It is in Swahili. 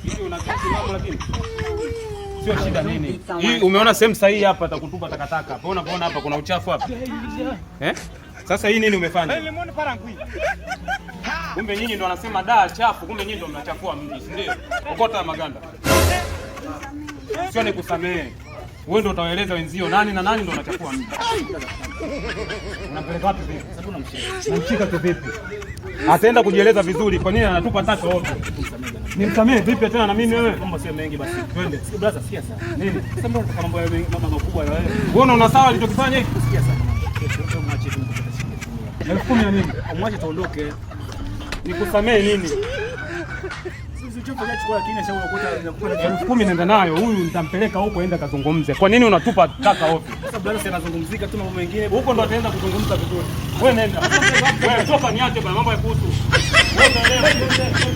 Hivi unakisimama lakini sio shida nini? Hii umeona sehemu sahihi hapa atakutupa takataka. Hapa unapoona hapa kuna uchafu hapa. Sasa hii nini umefanya? Kumbe nyinyi ndo wanasema daa chafu, kumbe nyinyi ndo mnachafua mji, si ndio? Okota maganda. Sio nikusamehe. Wewe ndo utawaeleza wenzio nani na nani ndo anachafua mji. Unapeleka wapi vipi? Sababu namshika vipi? Ataenda kujieleza vizuri kwa nini anatupa taka ovyo. Nimsamehe vipi tena na mimi wewe? Mambo sio mengi basi. Twende. Sio brother, sikia sana. Nini? Sasa mbona unataka mambo ya mama makubwa ya wewe? Wewe unaona sawa alichokifanya hiki? Sikia sana. Mwache tu nikupata shilingi 10,000 ya nini? Mwache tuondoke. Nikusamehe nini? Sisi chochote chukua lakini sasa unakuta 10,000 nenda nayo. Huyu nitampeleka huko aenda kazungumze. Kwa nini unatupa taka ovyo? Sasa brother si anazungumzika tu mambo mengine. Huko ndo ataenda kuzungumza vizuri. Wewe nenda. Wewe toka niache bwana mambo ya kuhusu. Wewe ndio